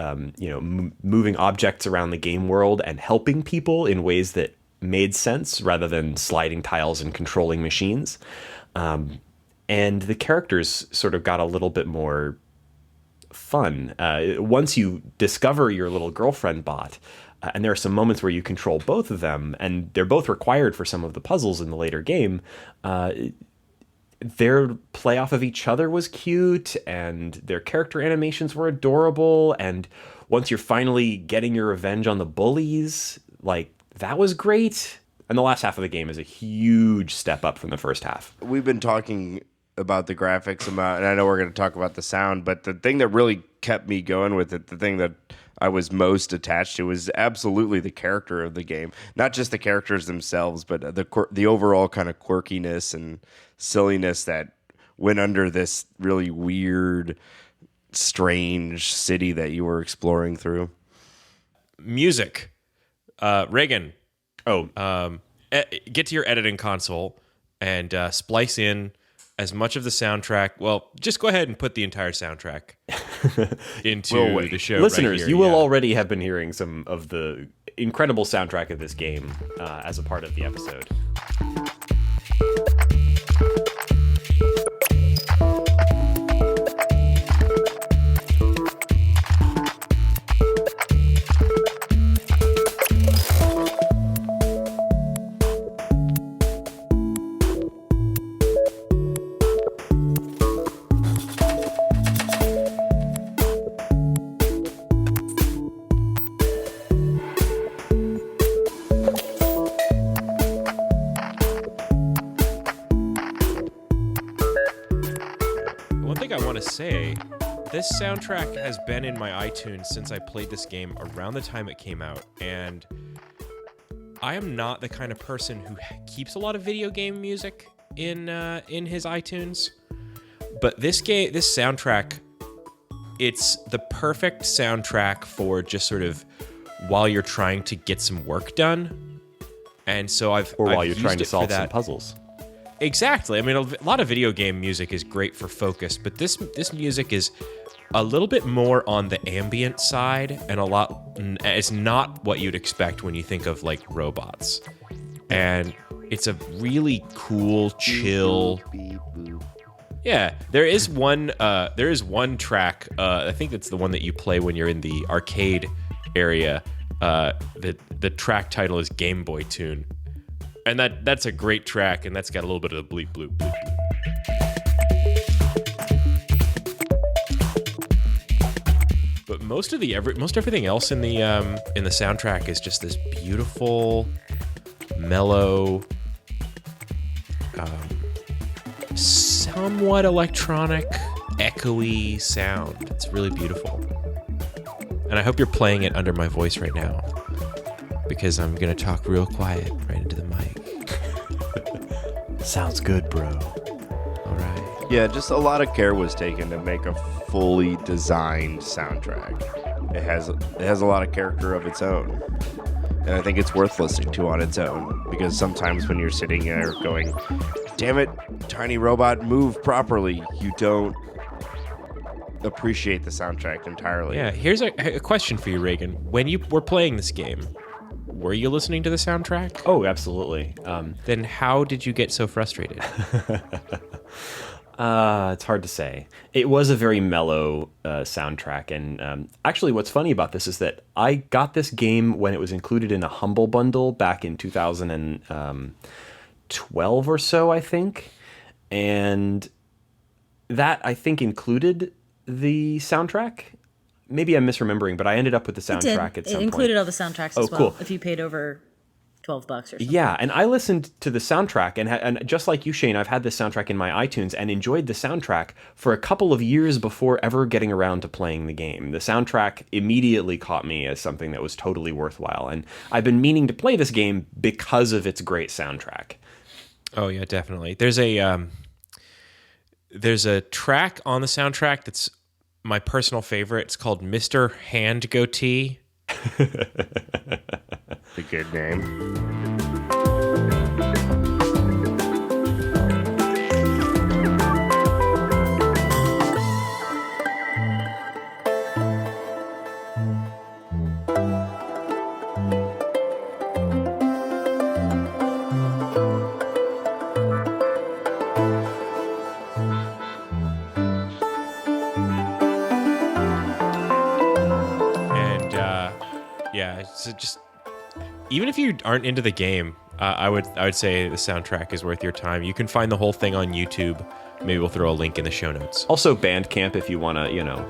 moving objects around the game world and helping people in ways that made sense rather than sliding tiles and controlling machines. And the characters sort of got a little bit more fun. Once you discover your little girlfriend bot, and there are some moments where you control both of them, and they're both required for some of the puzzles in the later game, their play off of each other was cute, and their character animations were adorable, and once you're finally getting your revenge on the bullies, like, that was great. And the last half of the game is a huge step up from the first half. We've been talking about the graphics and I know we're going to talk about the sound, but the thing that really kept me going with it, the thing that I was most attached to was absolutely the character of the game. Not just the characters themselves, but the overall kind of quirkiness and silliness that went under this really weird, strange city that you were exploring through. Music. Reagan, Oh, get to your editing console and splice in as much of the soundtrack. Well, just go ahead and put the entire soundtrack into the show. listeners, right here, you will yeah. already have been hearing some of the incredible soundtrack of this game as a part of the episode. One thing I want to say, this soundtrack has been in my iTunes since I played this game around the time it came out, and I am not the kind of person who keeps a lot of video game music in his iTunes. But this soundtrack, it's the perfect soundtrack for just sort of while you're trying to get some work done. And so Or while you're trying to solve some puzzles. Exactly. I mean, a lot of video game music is great for focus, but this music is a little bit more on the ambient side, and it's not what you'd expect when you think of like robots. And it's a really cool, chill. Yeah, there is one track. I think that's the one that you play when you're in the arcade area. The track title is Game Boy Tune. And that's a great track, and that's got a little bit of the bleep, bloop, bleep, bloop. But most everything else in the soundtrack is just this beautiful, mellow, somewhat electronic, echoey sound. It's really beautiful. And I hope you're playing it under my voice right now, because I'm going to talk real quiet right into the mic. Sounds good, bro. All right. Yeah, just a lot of care was taken to make a fully designed soundtrack. It has a lot of character of its own. And I think it's worth listening to on its own, because sometimes when you're sitting there going, damn it, tiny robot, move properly, you don't appreciate the soundtrack entirely. Yeah, here's a question for you, Reagan. When you were playing this game, were you listening to the soundtrack? Oh, absolutely. Then how did you get so frustrated? It's hard to say. It was a very mellow soundtrack, and actually what's funny about this is that I got this game when it was included in a Humble Bundle back in 2012 or so, I think. And that, I think, included the soundtrack. Maybe I'm misremembering, but I ended up with the soundtrack at some point. It included all the soundtracks as well, cool. if you paid over $12 or something. Yeah, and I listened to the soundtrack, and just like you, Shane, I've had this soundtrack in my iTunes and enjoyed the soundtrack for a couple of years before ever getting around to playing the game. The soundtrack immediately caught me as something that was totally worthwhile, and I've been meaning to play this game because of its great soundtrack. Oh yeah, definitely. There's a track on the soundtrack that's my personal favorite. It's called Mr. Hand Goatee. A good name. So just even if you aren't into the game, I would say the soundtrack is worth your time. You can find the whole thing on YouTube. Maybe we'll throw a link in the show notes. Also Bandcamp if you want to,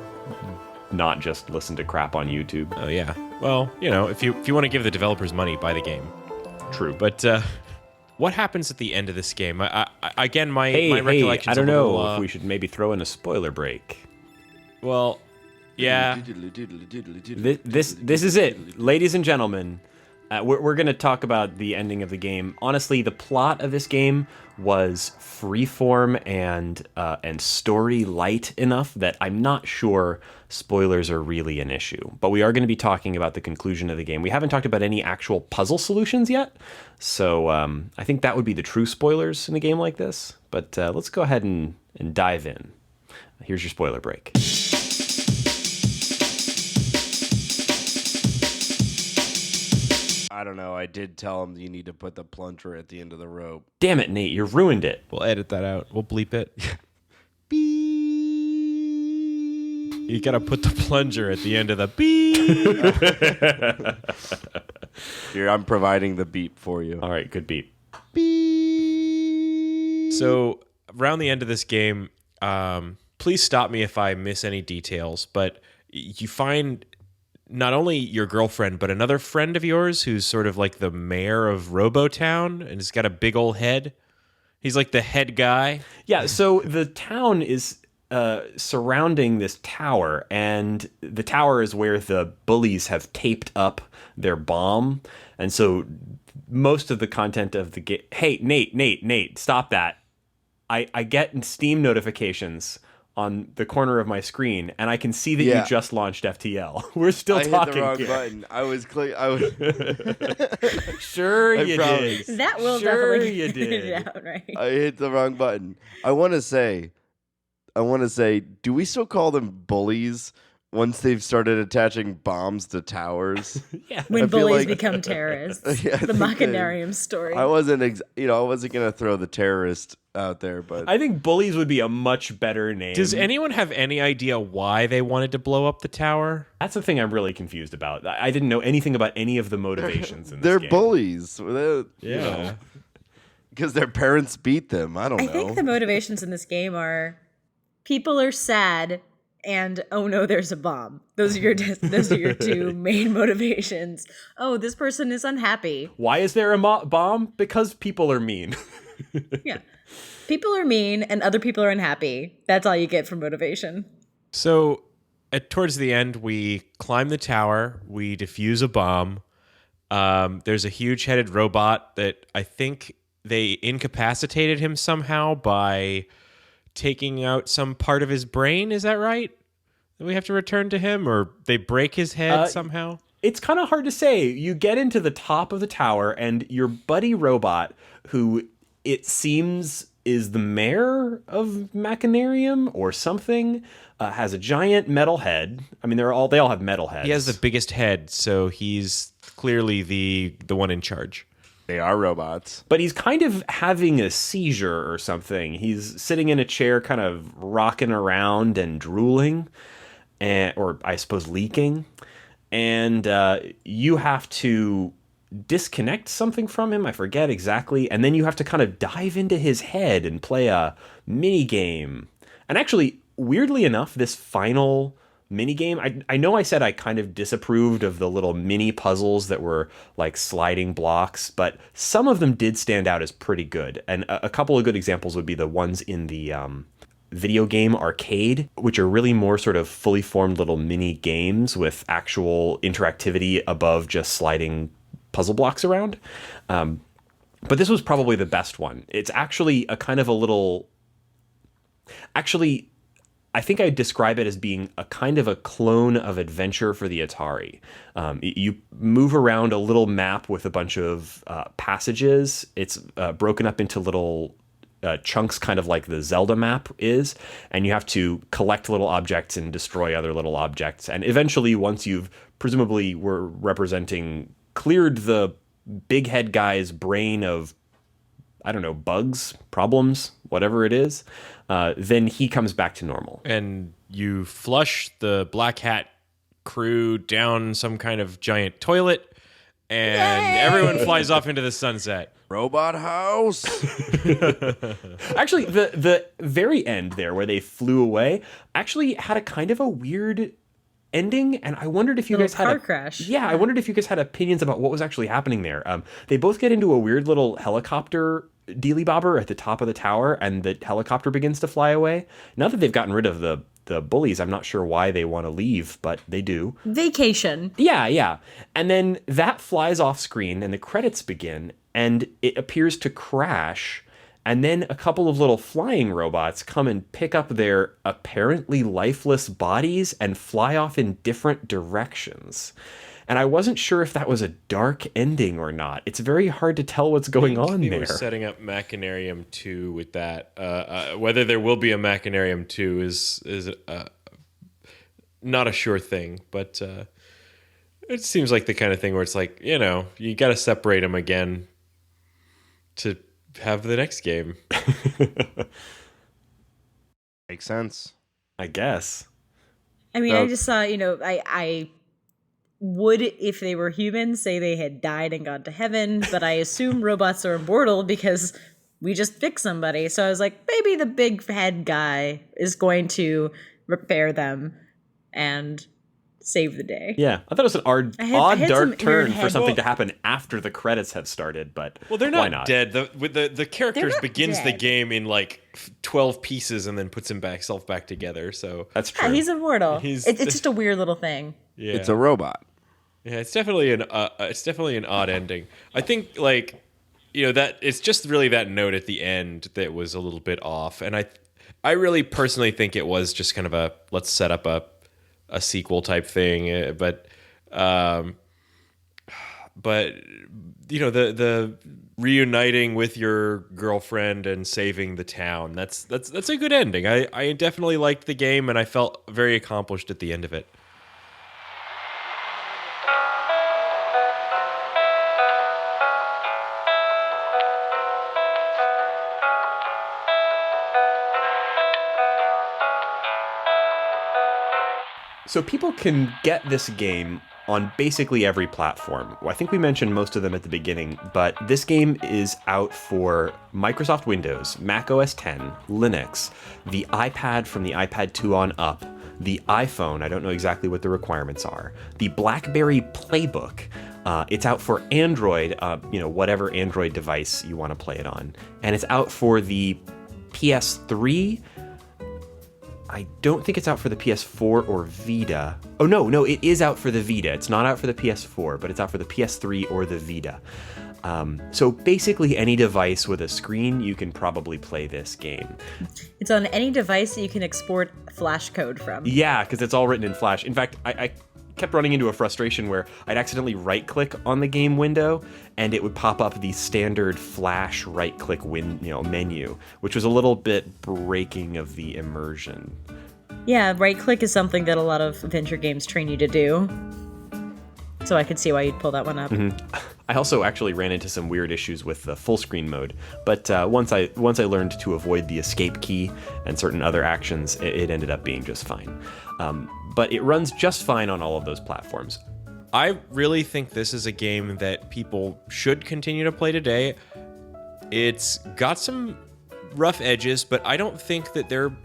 not just listen to crap on YouTube. Oh yeah. Well, if you want to give the developers money, buy the game. True. But what happens at the end of this game? My Hey, recollection. I don't know if we should maybe throw in a spoiler break. Well, yeah. This is it, ladies and gentlemen. We're going to talk about the ending of the game. Honestly, the plot of this game was freeform and story light enough that I'm not sure spoilers are really an issue. But we are going to be talking about the conclusion of the game. We haven't talked about any actual puzzle solutions yet, so I think that would be the true spoilers in a game like this. But let's go ahead and dive in. Here's your spoiler break. I don't know. I did tell him you need to put the plunger at the end of the rope. Damn it, Nate, you ruined it. We'll edit that out. We'll bleep it. Beep. You gotta put the plunger at the end of the beep. Here, I'm providing the beep for you. All right, good beep. Beep. So around the end of this game, please stop me if I miss any details, but you find not only your girlfriend, but another friend of yours who's sort of like the mayor of Robotown, and he's got a big old head. He's like the head guy. Yeah, so the town is surrounding this tower, and the tower is where the bullies have taped up their bomb. And so most of the content of the game... Hey, Nate, stop that. I get Steam notifications on the corner of my screen, and I can see that Yeah. you just launched FTL. We're still I hit talking the wrong here. button. I was Sure I you promise. did. That will Sure definitely you get did. it out, right? I hit the wrong button. I want to say, do we still call them bullies once they've started attaching bombs to towers? Yeah. When I feel bullies like- become terrorists. Yeah, I The think they- Machinarium story. I wasn't, I wasn't gonna throw the terrorist out there, but I think bullies would be a much better name. Does anyone have any idea why they wanted to blow up the tower? That's the thing I'm really confused about. I didn't know anything about any of the motivations in this they're game. bullies. Yeah. Because their parents beat them. I don't I know. think the motivations in this game are people are sad and oh no, there's a bomb. Those are your two main motivations. Oh, this person is unhappy. Why is there a bomb? Because people are mean. Yeah. People are mean and other people are unhappy. That's all you get for motivation. So towards the end, we climb the tower, we defuse a bomb. There's a huge-headed robot that I think they incapacitated him somehow by taking out some part of his brain. Is that right? That we have to return to him, or they break his head somehow? It's kind of hard to say. You get into the top of the tower, and your buddy robot, who it seems is the mayor of Machinarium or something, has a giant metal head. I mean, they all have metal heads. He has the biggest head, so he's clearly the one in charge. They are robots. But he's kind of having a seizure or something. He's sitting in a chair, kind of rocking around and drooling, or I suppose leaking. And you have to disconnect something from him. I forget exactly. And then you have to kind of dive into his head and play a mini game. And actually, weirdly enough, this final mini game, I know I said I kind of disapproved of the little mini puzzles that were like sliding blocks, but some of them did stand out as pretty good. And a couple of good examples would be the ones in the video game arcade, which are really more sort of fully formed little mini games with actual interactivity above just sliding puzzle blocks around. But this was probably the best one. It's actually a kind of a little... Actually, I think I'd describe it as being a kind of a clone of Adventure for the Atari. You move around a little map with a bunch of passages. It's broken up into little chunks, kind of like the Zelda map is, and you have to collect little objects and destroy other little objects. And eventually, once you've presumably were representing cleared the big head guy's brain of, I don't know, bugs, problems, whatever it is, then he comes back to normal. And you flush the Black Hat crew down some kind of giant toilet, and everyone flies off into the sunset. Robot house. Actually, the very end there, where they flew away, actually had a kind of a weird ending, and I wondered if you Little guys had car crash. Yeah, I wondered if you guys had opinions about what was actually happening there. They both get into a weird little helicopter dealy bobber at the top of the tower, and the helicopter begins to fly away. Now that they've gotten rid of the bullies, I'm not sure why they want to leave, but they do. Vacation. Yeah. And then that flies off screen, and the credits begin, and it appears to crash. And then a couple of little flying robots come and pick up their apparently lifeless bodies and fly off in different directions. And I wasn't sure if that was a dark ending or not. It's very hard to tell what's going on They there. were setting up Machinarium 2 with that. Whether there will be a Machinarium 2 is not a sure thing, but it seems like the kind of thing where it's like, you got to separate them again to have the next game. Makes sense. I guess. I mean, I just saw, I would, if they were humans, say they had died and gone to heaven, but I assume robots are immortal because we just fix somebody. So I was like, maybe the big head guy is going to repair them and save the day. Yeah, I thought it was an odd had some dark weird turn for head- something to happen after the credits have started, but Well, they're why not, not? dead. The characters not begins the dead. game in like 12 pieces and then puts himself back together. So That's true. Yeah, he's immortal. He's- It's just a weird little thing. yeah, It's a robot. yeah, it's definitely an odd ending. I think that it's just really that note at the end that was a little bit off, and I really personally think it was just kind of a let's set up a sequel type thing, um, but the reuniting with your girlfriend and saving the town, that's a good ending. I definitely liked the game, and I felt very accomplished at the end of it. So people can get this game on basically every platform. I think we mentioned most of them at the beginning, but this game is out for Microsoft Windows, Mac OS X, Linux, the iPad from the iPad 2 on up, the iPhone, I don't know exactly what the requirements are, the BlackBerry Playbook. It's out for Android, whatever Android device you want to play it on. And it's out for the PS3. I don't think it's out for the PS4 or Vita. Oh, no, it is out for the Vita. It's not out for the PS4, but it's out for the PS3 or the Vita. So basically any device with a screen, you can probably play this game. It's on any device that you can export Flash code from. Yeah, because it's all written in Flash. In fact, I kept running into a frustration where I'd accidentally right-click on the game window, and it would pop up the standard Flash right-click menu, which was a little bit breaking of the immersion. Yeah, right-click is something that a lot of adventure games train you to do. So I could see why you'd pull that one up. Mm-hmm. I also actually ran into some weird issues with the full screen mode, but once I learned to avoid the escape key and certain other actions, it ended up being just fine. But it runs just fine on all of those platforms. I really think this is a game that people should continue to play today. It's got some rough edges, but I don't think that they're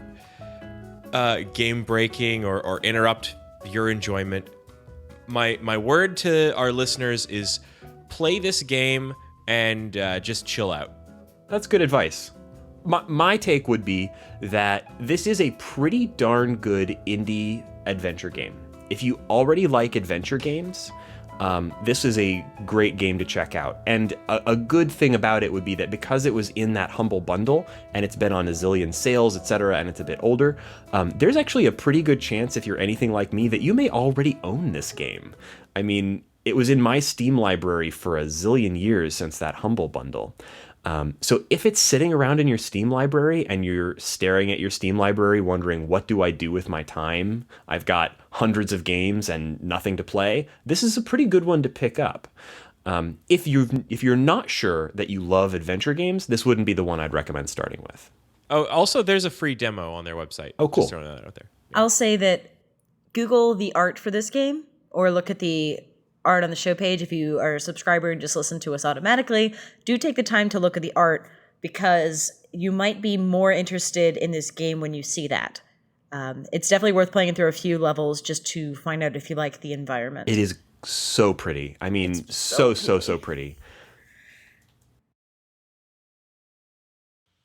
game breaking or interrupt your enjoyment. My word to our listeners is play this game and just chill out. That's good advice. My take would be that this is a pretty darn good indie adventure game. If you already like adventure games, this is a great game to check out. And a good thing about it would be that because it was in that Humble Bundle and it's been on a zillion sales, etc., and it's a bit older, there's actually a pretty good chance, if you're anything like me, that you may already own this game. I mean, it was in my Steam library for a zillion years since that Humble Bundle. So if it's sitting around in your Steam library and you're staring at your Steam library wondering, what do I do with my time? I've got hundreds of games and nothing to play. This is a pretty good one to pick up. If you're not sure that you love adventure games, this wouldn't be the one I'd recommend starting with. Oh, also, there's a free demo on their website. Oh, cool. Just throwing that out there. I'll say that Google the art for this game or look at the art on the show page. If you are a subscriber and just listen to us automatically, do take the time to look at the art, because you might be more interested in this game when you see that. It's definitely worth playing through a few levels just to find out if you like the environment. It is so pretty. I mean, it's so pretty.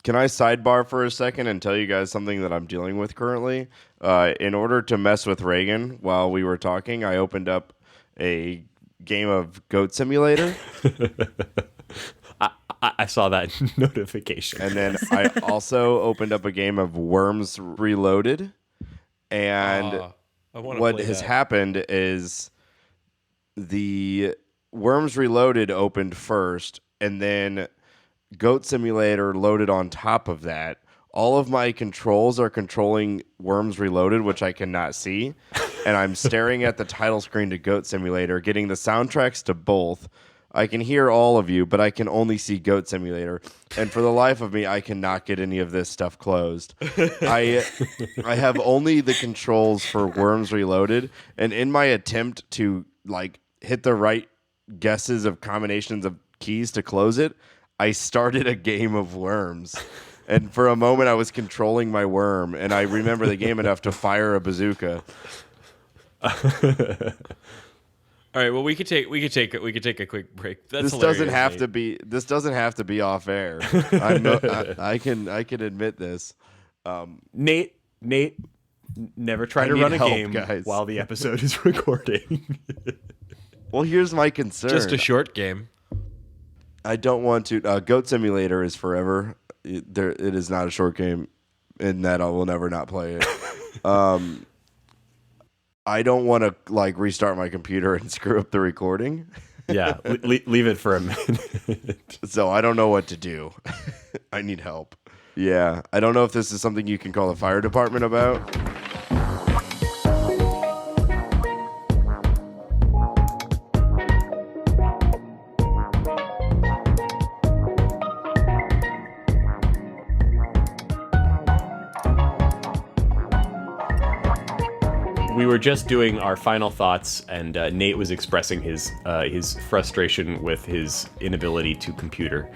Can I sidebar for a second and tell you guys something that I'm dealing with currently? In order to mess with Reagan while we were talking, I opened up a game of Goat Simulator. I saw that notification. And then I also opened up a game of Worms Reloaded. And what has happened is the Worms Reloaded opened first, and then Goat Simulator loaded on top of that. All of my controls are controlling Worms Reloaded, which I cannot see. And I'm staring at the title screen to Goat Simulator, getting the soundtracks to both. I can hear all of you, but I can only see Goat Simulator. And for the life of me, I cannot get any of this stuff closed. I have only the controls for Worms Reloaded. And in my attempt to hit the right guesses of combinations of keys to close it, I started a game of Worms. And for a moment, I was controlling my worm, and I remember the game enough to fire a bazooka. All right. Well, we could take a quick break. This doesn't have to be. This doesn't have to be off air. I can admit this. Nate, never try to run a game guys. while the episode is recording. Well, here's my concern. Just a short game. I don't want to. Goat Simulator is forever. It is not a short game. in that I will never not play it. I don't want to like restart my computer and screw up the recording. Yeah, leave it for a minute. So I don't know what to do. I need help. Yeah, I don't know if this is something you can call the fire department about. We were just doing our final thoughts, and Nate was expressing his frustration with his inability to computer.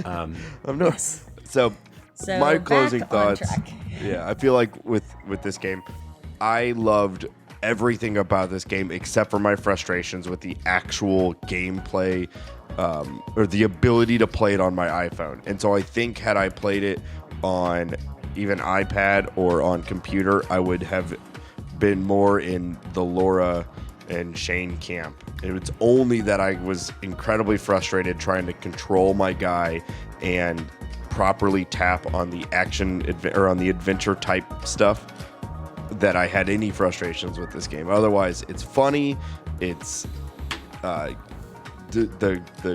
I'm not. So my back closing on thoughts. track. Yeah, I feel like with this game, I loved everything about this game except for my frustrations with the actual gameplay, or the ability to play it on my iPhone. And so I think had I played it on even iPad or on computer, I would have been more in the Laura and Shane camp. It's only that I was incredibly frustrated trying to control my guy and properly tap on the action or on the adventure type stuff that I had any frustrations with this game. Otherwise, it's funny. It's the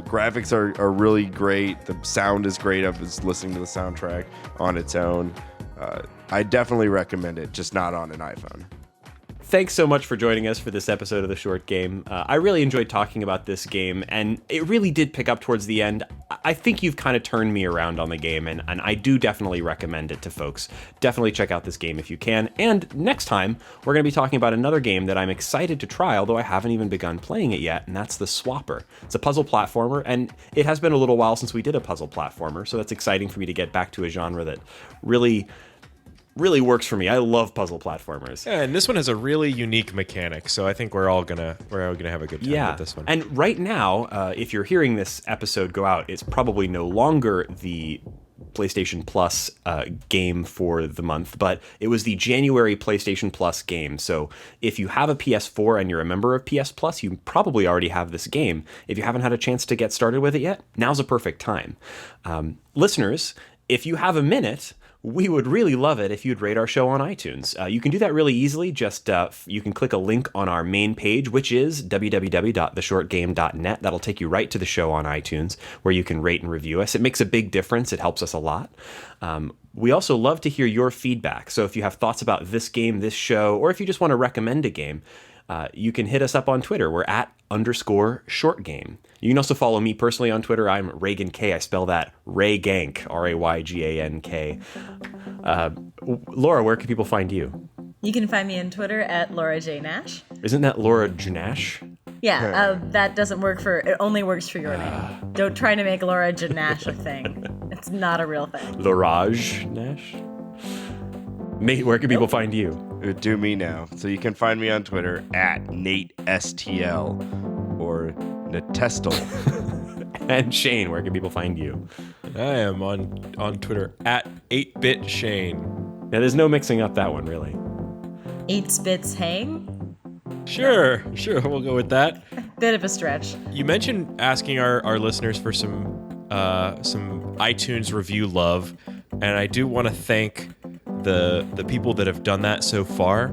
graphics are really great. The sound is great. I was listening to the soundtrack on its own. I definitely recommend it, just not on an iPhone. Thanks so much for joining us for this episode of The Short Game. I really enjoyed talking about this game, and it really did pick up towards the end. I think you've kind of turned me around on the game, and I do definitely recommend it to folks. Definitely check out this game if you can. And next time, we're going to be talking about another game that I'm excited to try, although I haven't even begun playing it yet, and that's The Swapper. It's a puzzle platformer, and it has been a little while since we did a puzzle platformer, so that's exciting for me to get back to a genre that really works for me. I love puzzle platformers. Yeah, and this one has a really unique mechanic, so I think we're all gonna have a good time with this one. And right now, if you're hearing this episode go out, it's probably no longer the PlayStation Plus game for the month, but it was the January PlayStation Plus game. So if you have a PS4 and you're a member of PS Plus, you probably already have this game. If you haven't had a chance to get started with it yet, now's a perfect time. Listeners, if you have a minute, we would really love it if you'd rate our show on iTunes. You can do that really easily. Just you can click a link on our main page, which is www.theshortgame.net. That'll take you right to the show on iTunes, where you can rate and review us. It makes a big difference. It helps us a lot. We also love to hear your feedback. So if you have thoughts about this game, this show, or if you just want to recommend a game, you can hit us up on Twitter. We're @_shortgame. You can also follow me personally on Twitter. I'm Reagan K. I spell that Raygank, Raygank. Laura, where can people find you? You can find me on Twitter @LauraJNash. Isn't that Laura Janash? Yeah, that doesn't work it only works for your name. Don't try to make Laura Janash a thing. It's not a real thing. Lauraj Nash? Nate, where can people find you? Do me now. So you can find me on Twitter @NateSTL or Natestel. And Shane, where can people find you? I am on Twitter @8bitshane. Yeah, there's no mixing up that one, really. 8-Spits Hang? Sure, we'll go with that. Bit of a stretch. You mentioned asking our listeners for some iTunes review love, and I do want to thank the people that have done that so far.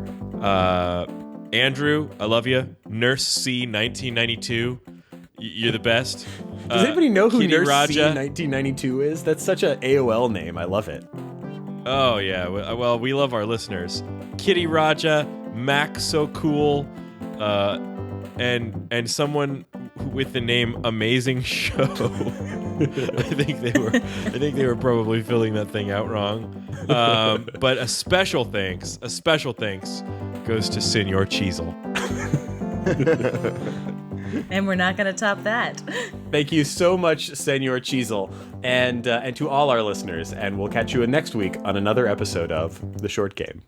Andrew, I love you. Nurse C 1992, you're the best. Does anybody know who Kitty Nurse Raja? C 1992 is? That's such a AOL name. I love it. Oh yeah, well we love our listeners. Kitty Raja, Mac so cool, and someone with the name Amazing Show. I think they were probably filling that thing out wrong. But a special thanks goes to Senor Cheezel. And we're not going to top that. Thank you so much, Senor Cheezel, and to all our listeners. And we'll catch you next week on another episode of The Short Game.